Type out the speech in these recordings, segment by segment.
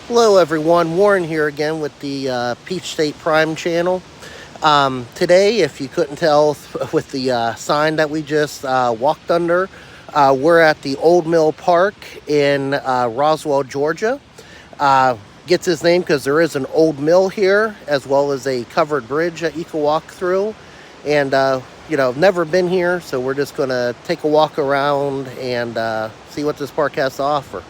Hello everyone, Warren here again with the Peach State Prime channel. Today, if you couldn't tell with the sign that we just walked under, we're at the Old Mill Park in Roswell, Georgia. Gets its name because there is an old mill here, as well as a covered bridge that you can walk through. And, I've never been here, so we're just going to take a walk around and see what this park has to offer.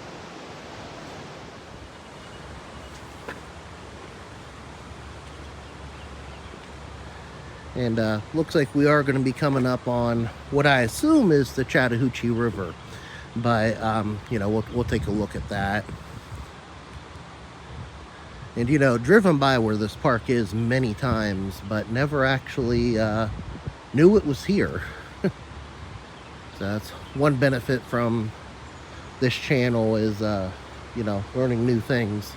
And looks like we are going to be coming up on what I assume is the Chattahoochee River. But, we'll take a look at that. And, driven by where this park is many times, but never actually knew it was here. So that's one benefit from this channel is, learning new things.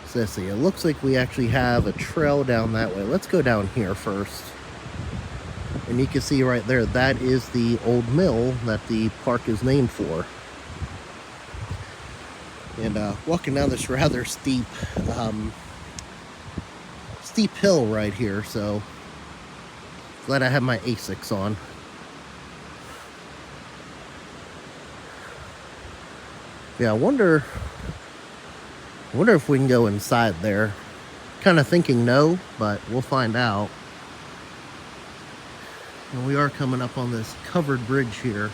So let's see, it looks like we actually have a trail down that way. Let's go down here first. And you can see right there, that is the old mill that the park is named for. And walking down this rather steep hill right here, so glad I have my Asics on. Yeah, I wonder if we can go inside there. Kind of thinking no, but we'll find out. And we are coming up on this covered bridge here.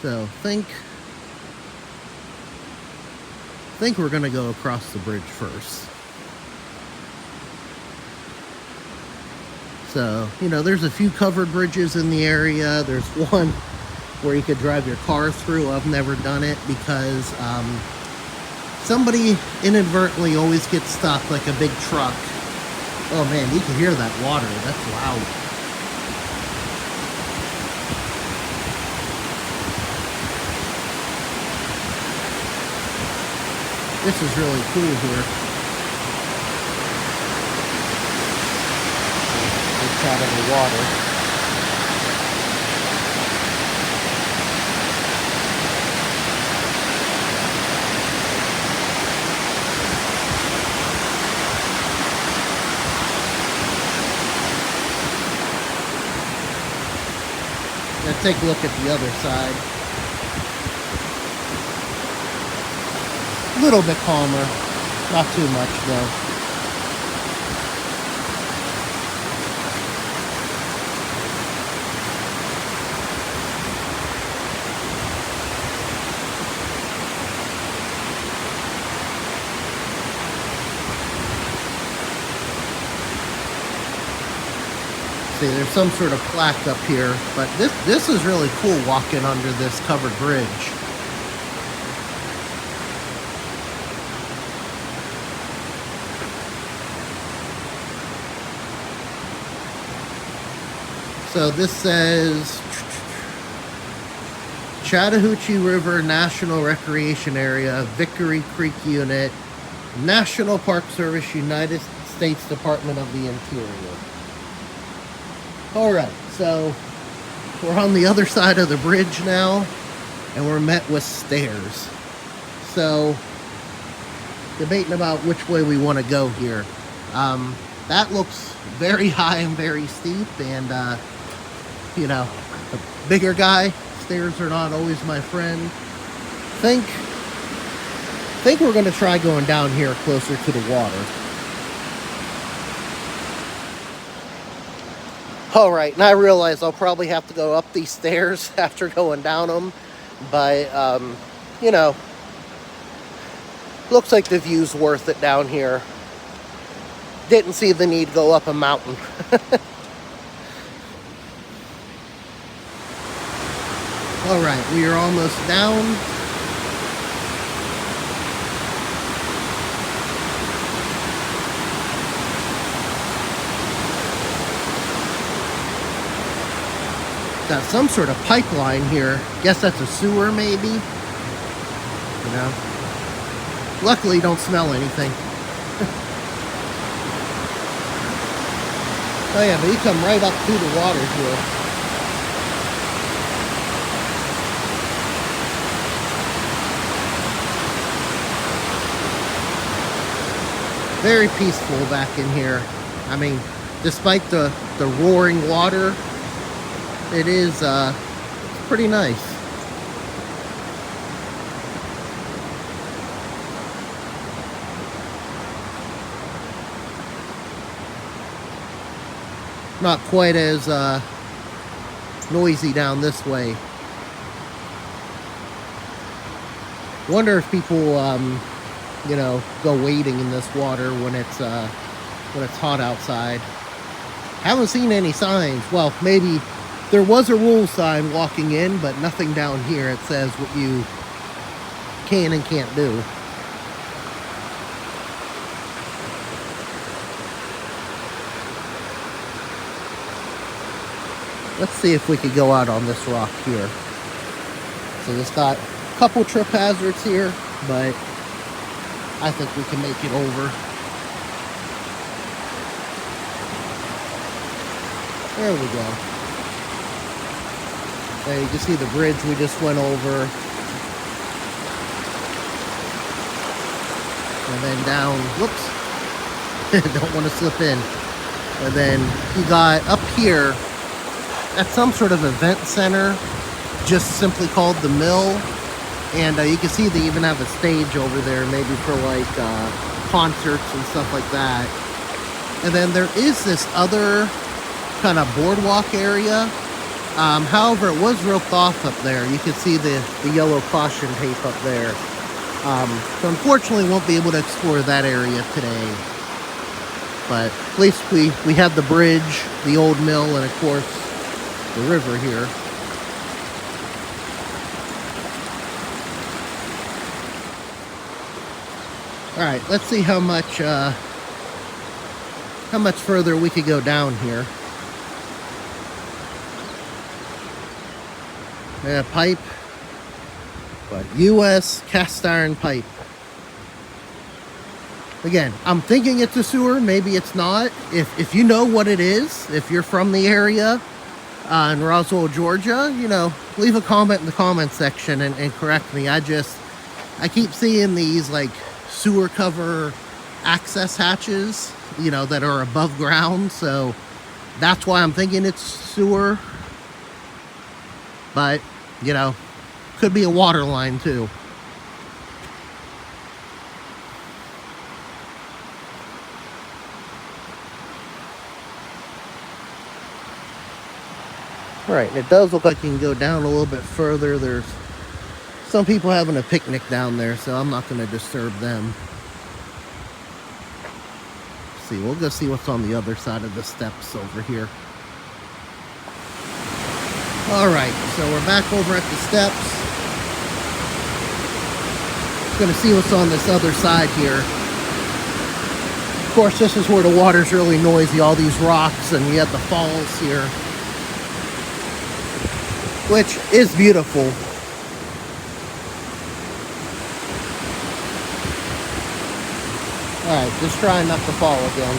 So think we're going to go across the bridge first. So, there's a few covered bridges in the area. There's one where you could drive your car through. I've never done it because somebody inadvertently always gets stuck, like a big truck. Oh man, you can hear that water. That's loud. This is really cool here. It's out of the water. Let's take a look at the other side. A little bit calmer, not too much though. See, there's some sort of plaque up here, but this is really cool walking under this covered bridge. So this says Chattahoochee River National Recreation Area, Vickery Creek Unit, National Park Service, United States Department of the Interior. Alright, so we're on the other side of the bridge now, and we're met with stairs. So, debating about which way we want to go here. That looks very high and very steep, and a bigger guy, stairs are not always my friend. Think we're going to try going down here closer to the water. Alright, and I realize I'll probably have to go up these stairs after going down them, but, looks like the view's worth it down here. Didn't see the need to go up a mountain. Alright, we are almost down. Got some sort of pipeline here. Guess that's a sewer, maybe. You know. Luckily, don't smell anything. Oh yeah, but you come right up through the water here. Very peaceful back in here. I mean, despite the roaring water, it is pretty nice. Not quite as noisy down this way. Wonder if people, you know, go wading in this water when it's hot outside. Haven't seen any signs. Well, maybe there was a rule sign walking in, but nothing down here. It says what you can and can't do. Let's see if we could go out on this rock here. So it's got a couple trip hazards here, but I think we can make it over. There we go. There you can see the bridge we just went over. And then down, whoops, don't want to slip in. And then you got up here at some sort of event center, just simply called the Mill. And you can see they even have a stage over there, maybe for like concerts and stuff like that. And then there is this other kind of boardwalk area. However, it was roped off up there. You can see the yellow caution tape up there. So unfortunately, won't be able to explore that area today. But at least we had the bridge, the old mill, and of course, the river here. All right, let's see how much further we could go down here. Yeah, pipe, but U.S. cast iron pipe. Again, I'm thinking it's a sewer. Maybe it's not. If you know what it is, if you're from the area in Roswell, Georgia, you know, leave a comment in the comment section and correct me. I keep seeing these like sewer cover access hatches, you know, that are above ground. So that's why I'm thinking it's sewer. But, you know, could be a water line too. Right, it does look like you can go down a little bit further. There's some people having a picnic down there, so I'm not going to disturb them. Let's see, we'll go see what's on the other side of the steps over here. Alright, so we're back over at the steps. Gonna see what's on this other side here. Of course, this is where the water's really noisy, all these rocks, and you have the falls here, which is beautiful. Alright, just trying not to fall again.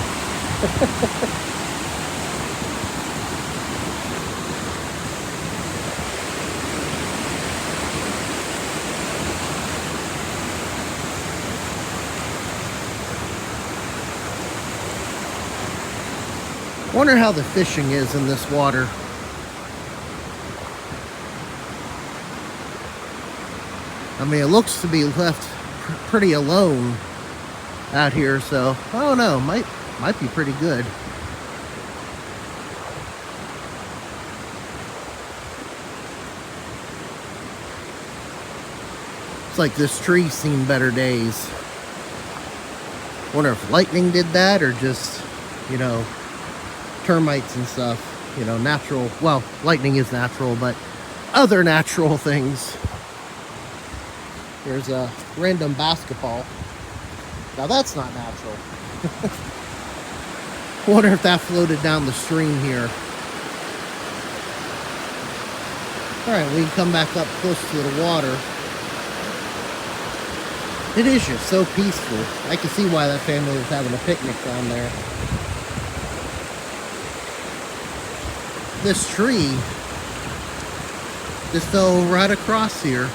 Wonder how the fishing is in this water. I mean, it looks to be left pretty alone out here, so I don't know. Might be pretty good. It's like this tree's seen better days. Wonder if lightning did that or just, you know, termites and stuff, you know, natural. Well, lightning is natural, but other natural things. There's a random basketball. Now that's not natural. Wonder if that floated down the stream here. All right, we can come back up close to the water. It is just so peaceful. I can see why that family was having a picnic down there. This tree just fell right across here.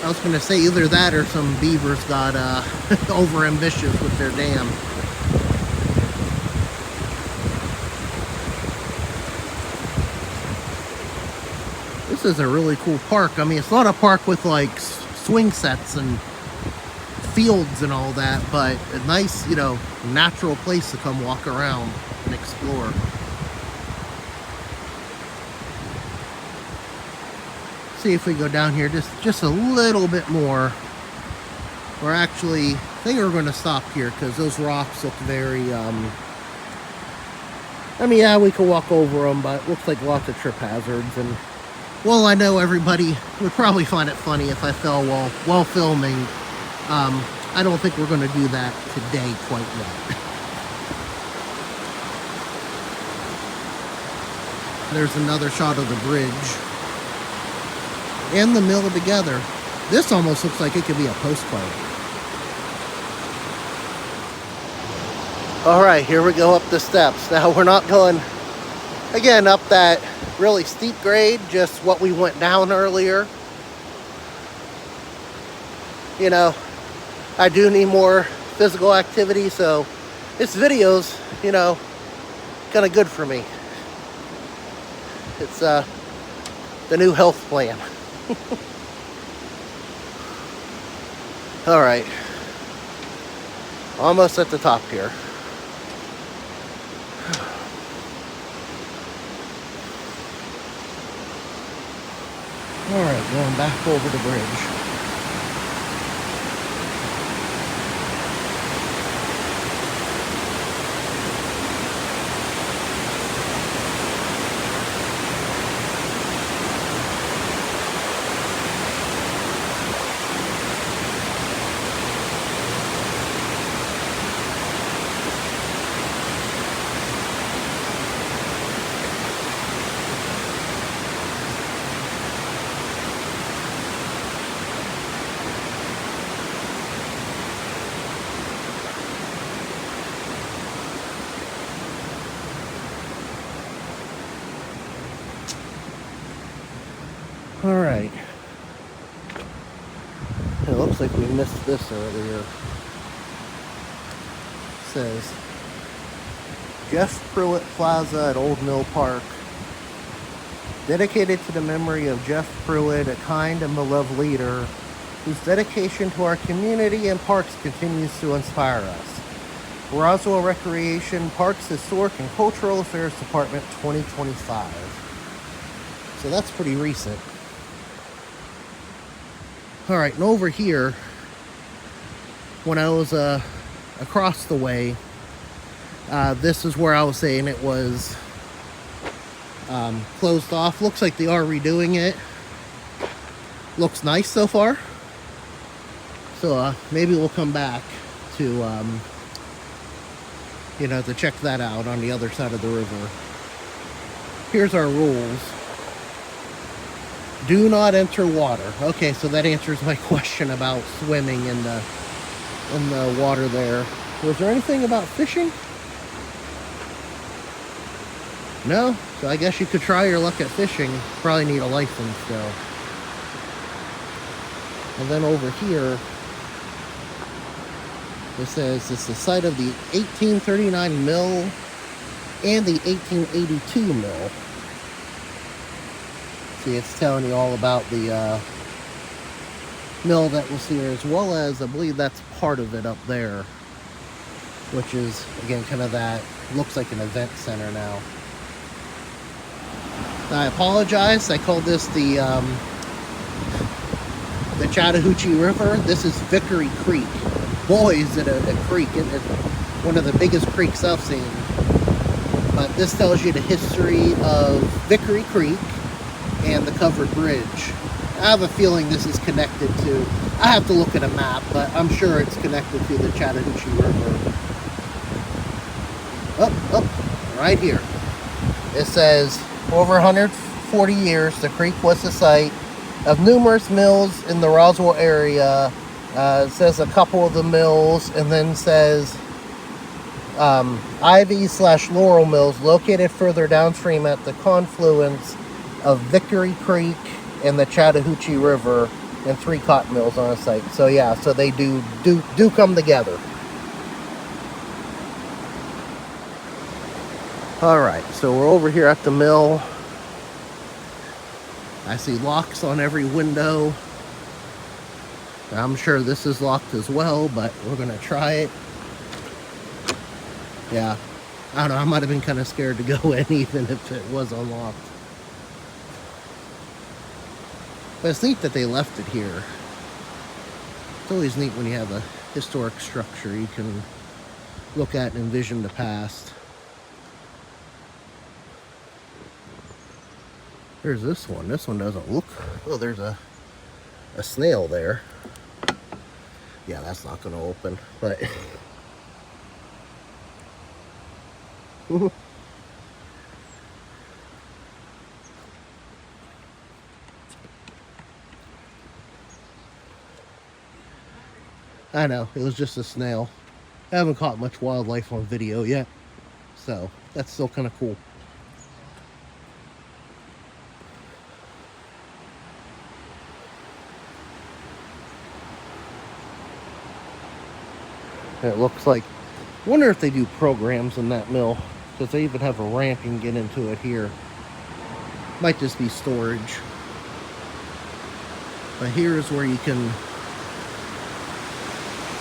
I was going to say either that or some beavers got over ambitious with their dam. This is a really cool park. I mean, it's not a park with like swing sets and fields and all that, but a nice, you know, natural place to come walk around and explore. See if we go down here just a little bit more. We're actually, I think we're going to stop here because those rocks look very, I mean, yeah, we could walk over them, but it looks like lots of trip hazards. And, well, I know everybody would probably find it funny if I fell while filming. I don't think we're going to do that today quite yet. There's another shot of the bridge and the mill together. This almost looks like it could be a postcard. All right, here we go up the steps. Now we're not going, again, up that really steep grade, just what we went down earlier. You know, I do need more physical activity, so this video's, you know, kind of good for me. It's the new health plan. All right, almost at the top here. All right, going back over the bridge. All right. It looks like we missed this earlier. It says Jeff Pruitt Plaza at Old Mill Park. Dedicated to the memory of Jeff Pruitt, a kind and beloved leader whose dedication to our community and parks continues to inspire us. Roswell Recreation Parks Historic and Cultural Affairs Department 2025. So that's pretty recent. All right, and over here, when I was across the way, this is where I was saying it was closed off. Looks like they are redoing it. Looks nice so far. So maybe we'll come back to, you know, to check that out on the other side of the river. Here's our rules. Do not enter water. Okay, so that answers my question about swimming in the water there. Was there anything about fishing? No? So I guess you could try your luck at fishing. Probably need a license though. And then over here, it says it's the site of the 1839 mill and the 1882 mill. See, it's telling you all about the mill that was here, as well as I believe that's part of it up there, which is again kind of that looks like an event center now. I apologize. I called this the Chattahoochee River. This is Vickery Creek. Boy, is it a creek! It's one of the biggest creeks I've seen. But this tells you the history of Vickery Creek and the covered bridge. I have a feeling this is connected to, I have to look at a map, but I'm sure it's connected to the Chattahoochee River. Up, right here. It says, for over 140 years, the creek was the site of numerous mills in the Roswell area, It says a couple of the mills, and then says Ivy/Laurel Mills located further downstream at the confluence of Vickery Creek and the Chattahoochee River, and 3 cotton mills on a site. So yeah, so they do come together. All right, so we're over here at the mill. I see locks on every window. I'm sure this is locked as well, but we're gonna try it. Yeah, I don't know, I might have been kind of scared to go in even if it was unlocked. But it's neat that they left it here. It's always neat when you have a historic structure you can look at and envision the past. There's this one. This one doesn't look... Oh, there's a snail there. Yeah, that's not going to open, but... I know, it was just a snail. I haven't caught much wildlife on video yet, so that's still kind of cool. It looks like, I wonder if they do programs in that mill, because they even have a ramp you can get into it here. Might just be storage. But here is where you can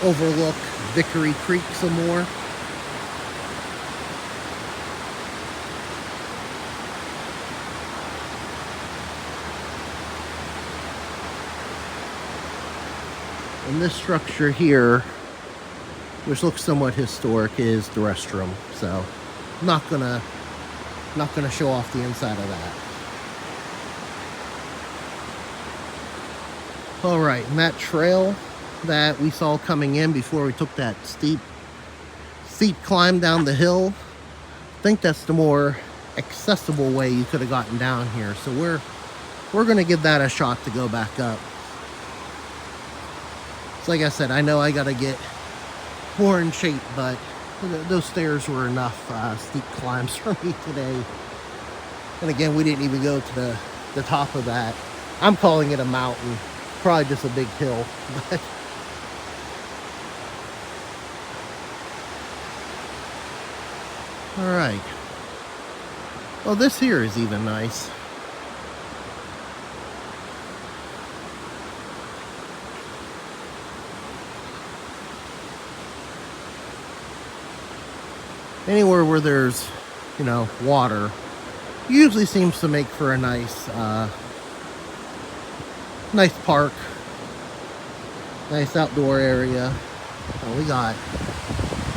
overlook Vickery Creek some more. And this structure here, which looks somewhat historic, is the restroom. So not gonna show off the inside of that. All right, and that trail that we saw coming in before we took that steep climb down the hill, I think that's the more accessible way you could have gotten down here. So we're gonna give that a shot to go back up. So like I said, I know I gotta get more in shape, but those stairs were enough steep climbs for me today. And again, we didn't even go to the top of that. I'm calling it a mountain, probably just a big hill. But all right. Well, this here is even nice. Anywhere where there's, you know, water usually seems to make for a nice park, nice outdoor area. Oh, we got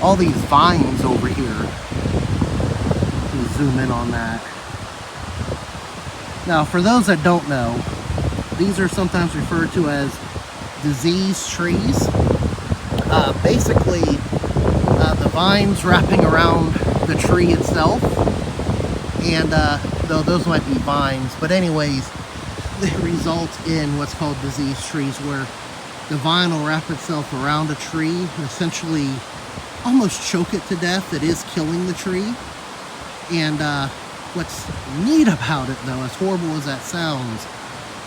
all these vines over here. Let me zoom in on that. Now, for those that don't know, these are sometimes referred to as disease trees. Basically, the vines wrapping around the tree itself, and though those might be vines, but anyways, they result in what's called disease trees, where the vine will wrap itself around a tree and essentially almost choke it to death. It is killing the tree. And what's neat about it, though, as horrible as that sounds,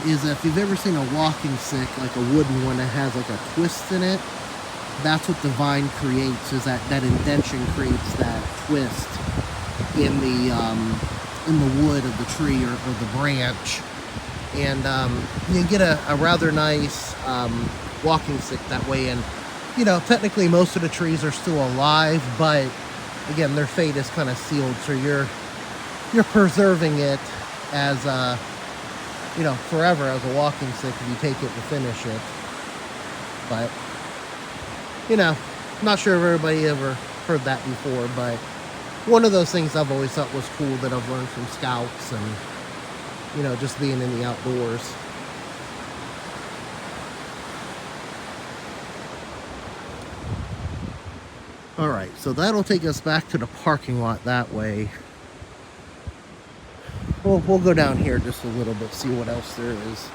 is if you've ever seen a walking stick, like a wooden one that has like a twist in it, that's what the vine creates, is that indention creates that twist in the wood of the tree or the branch. And you get a rather nice walking stick that way. And, you know, technically most of the trees are still alive, but again, their fate is kind of sealed. So you're preserving it as you know, forever as a walking stick if you take it to finish it. But, you know, not sure if everybody ever heard that before, but one of those things I've always thought was cool that I've learned from scouts and, you know, just being in the outdoors. All right, so that'll take us back to the parking lot that way. We'll go down here just a little bit, see what else there is.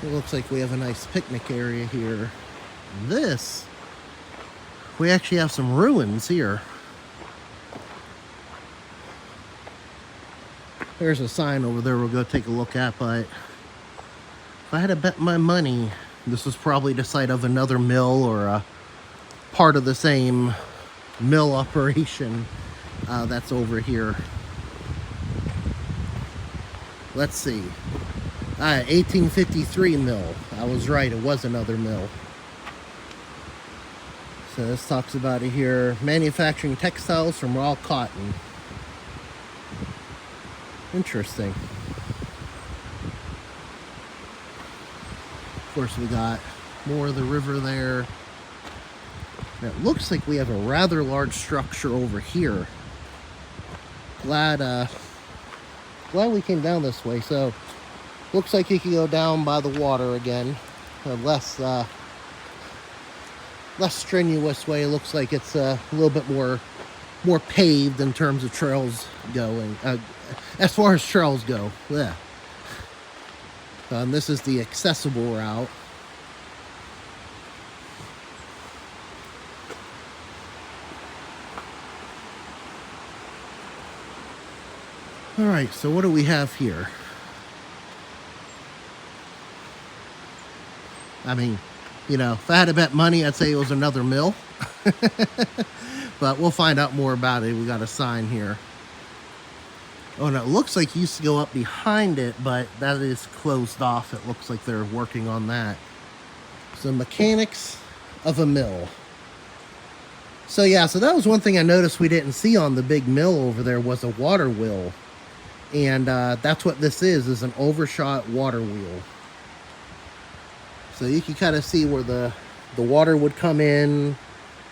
It looks like we have a nice picnic area here. This, we actually have some ruins here. There's a sign over there we'll go take a look at, but if I had to bet my money, this was probably the site of another mill or a part of the same mill operation that's over here. Let's see. 1853 mill. I was right, it was another mill. So this talks about it here. Manufacturing textiles from raw cotton. Interesting. Of course, we got more of the river there. And it looks like we have a rather large structure over here. Glad we came down this way. So looks like you can go down by the water again. A less strenuous way. It looks like it's a little bit more paved in terms of trails going. As far as trails go, yeah. This is the accessible route. All right, so what do we have here? I mean, you know, if I had to bet money, I'd say it was another mill. But we'll find out more about it. We got a sign here. Oh, and it looks like you used to go up behind it, but that is closed off. It looks like they're working on that. So mechanics of a mill. So yeah, so that was one thing I noticed we didn't see on the big mill over there was a water wheel. And that's what this is an overshot water wheel. So you can kind of see where the water would come in,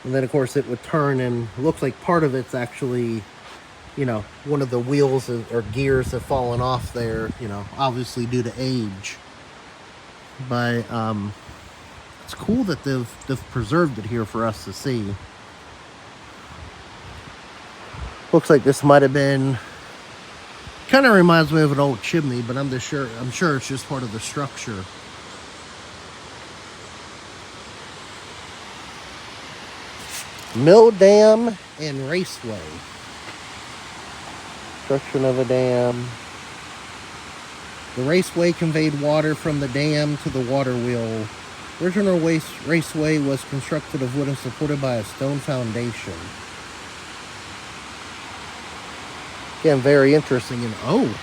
and then of course it would turn, and it looks like part of it's actually, you know, one of the wheels or gears have fallen off there, you know, obviously due to age. But it's cool that they've preserved it here for us to see. Looks like this might have been, kind of reminds me of an old chimney, but I'm sure it's just part of the structure. Mill dam and raceway. Construction of a dam. The raceway conveyed water from the dam to the water wheel. Original raceway was constructed of wood and supported by a stone foundation. Again, very interesting. And oh,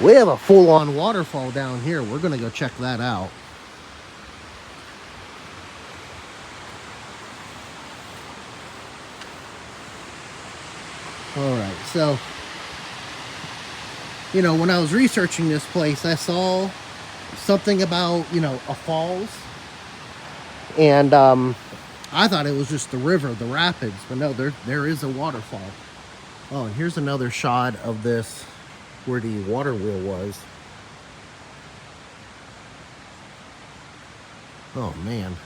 we have a full-on waterfall down here. We're going to go check that out. All right, so, you know, when I was researching this place, I saw something about, you know, a falls. And I thought it was just the river, the rapids. But no, there is a waterfall. Oh, and here's another shot of this where the water wheel was. Oh, man.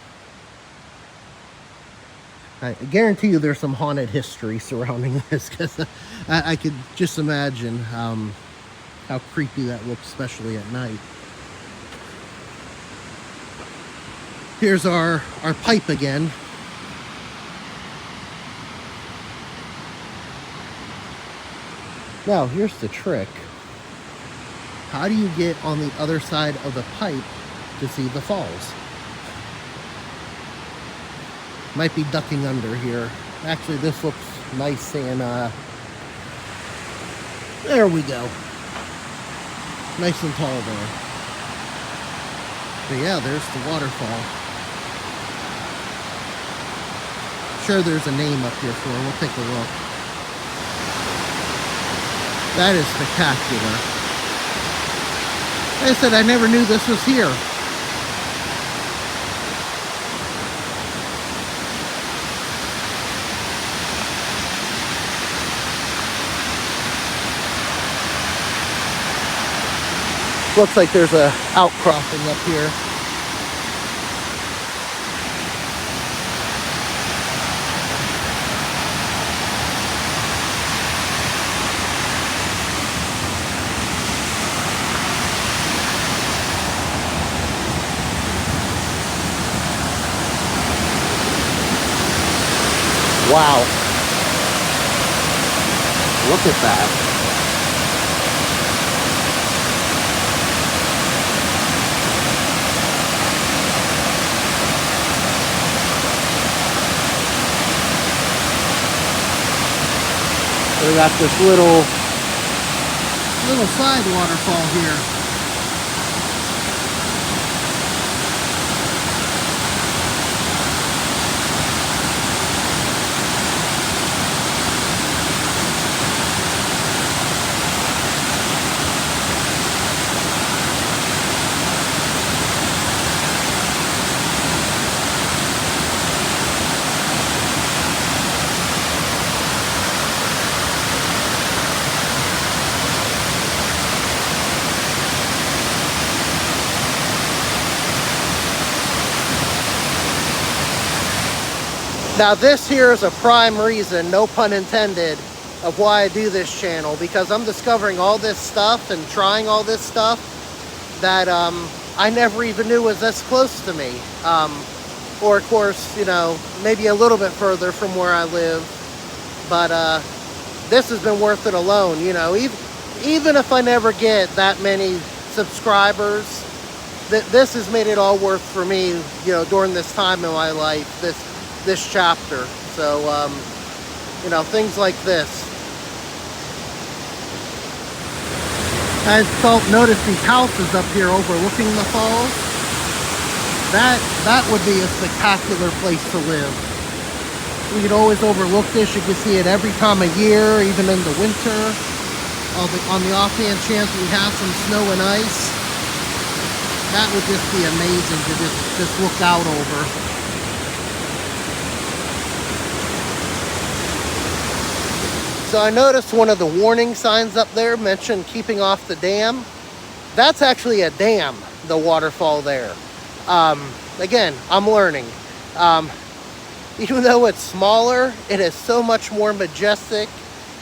I guarantee you there's some haunted history surrounding this, because I could just imagine how creepy that looks, especially at night. Here's our pipe again. Now, here's the trick. How do you get on the other side of the pipe to see the falls? Might be ducking under here. Actually, this looks nice and, there we go. Nice and tall there. But yeah, there's the waterfall. Sure, there's a name up here for it. We'll take a look. That is spectacular. Like I said, I never knew this was here. Looks like there's a outcropping up here. Wow. Look at that. We got this little side waterfall here. Now this here is a prime reason, no pun intended, of why I do this channel, because I'm discovering all this stuff and trying all this stuff that I never even knew was this close to me. Or of course, you know, maybe a little bit further from where I live. But this has been worth it alone, you know. Even if I never get that many subscribers, this has made it all worth for me, you know, during this time in my life, this chapter. So, you know, things like this. I noticed these houses up here overlooking the falls. That would be a spectacular place to live. We could always overlook this. You can see it every time of year, even in the winter. On the offhand chance we have some snow and ice, that would just be amazing to just look out over. So I noticed one of the warning signs up there mentioned keeping off the dam. That's actually a dam, the waterfall there. Again, I'm learning. Even though it's smaller, it is so much more majestic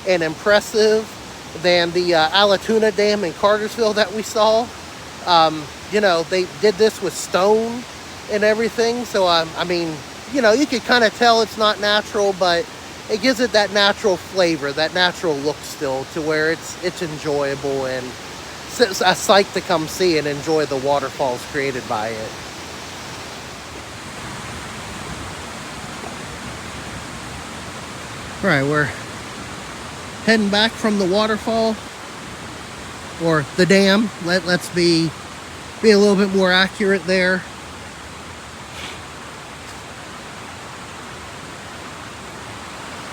and impressive than the Alatoona Dam in Cartersville that we saw. You know, they did this with stone and everything. So, I mean, you know, you could kind of tell it's not natural, but it gives it that natural flavor, that natural look still, to where it's enjoyable and it's a sight to come see and enjoy the waterfalls created by it. All right, we're heading back from the waterfall, or the dam. Let's be a little bit more accurate there.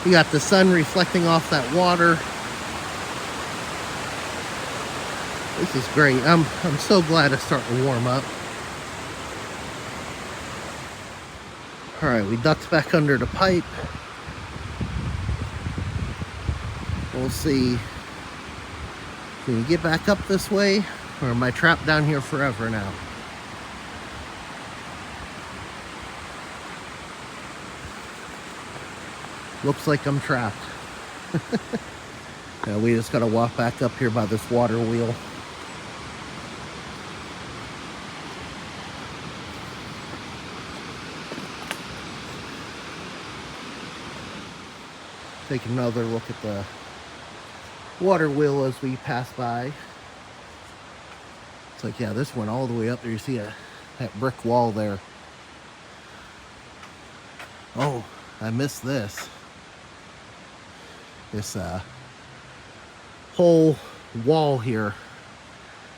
You got the sun reflecting off that water. This is great. I'm so glad it's starting to warm up. All right, we ducked back under the pipe. We'll see. Can we get back up this way, or am I trapped down here forever now? Looks like I'm trapped. Yeah, we just gotta walk back up here by this water wheel. Take another look at the water wheel as we pass by. It's like, yeah, this went all the way up there. You see that brick wall there. Oh, I missed this. This whole wall here.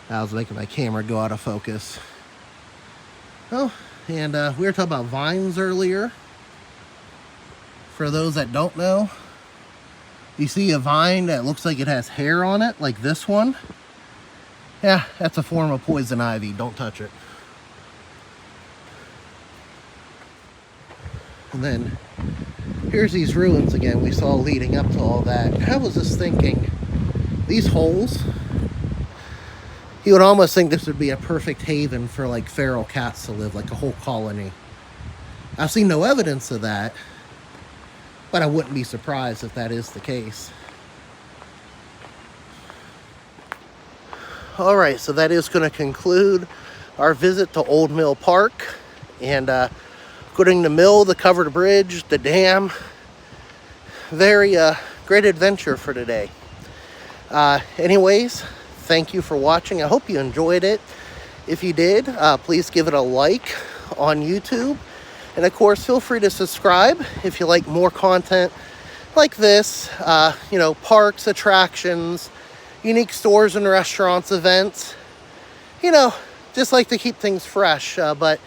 I was making my camera go out of focus. Oh, and we were talking about vines earlier. For those that don't know, you see a vine that looks like it has hair on it, like this one? Yeah, that's a form of poison ivy. Don't touch it. And then here's these ruins again we saw leading up to all that. I was just thinking, these holes, you would almost think this would be a perfect haven for like feral cats to live, like a whole colony. I've seen no evidence of that, but I wouldn't be surprised if that is the case. All right, so that is going to conclude our visit to Old Mill Park. And including the mill, the covered bridge, the dam, very great adventure for today. Anyways, thank you for watching. I hope you enjoyed it. If you did, please give it a like on YouTube. And of course, feel free to subscribe if you like more content like this. Parks, attractions, unique stores and restaurants, events. Just like to keep things fresh. But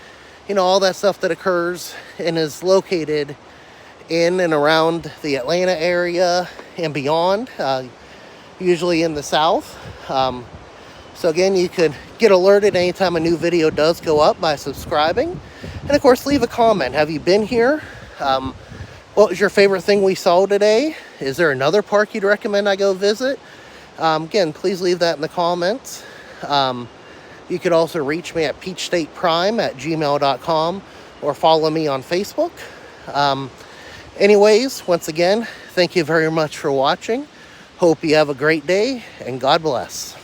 all that stuff that occurs and is located in and around the Atlanta area and beyond, usually in the South. So again, you could get alerted anytime a new video does go up by subscribing. And of course, leave a comment. Have you been here? What was your favorite thing we saw today? Is there another park you'd recommend I go visit? Again, please leave that in the comments. You could also reach me at peachstateprime@gmail.com or follow me on Facebook. Anyways, once again, thank you very much for watching. Hope you have a great day, and God bless.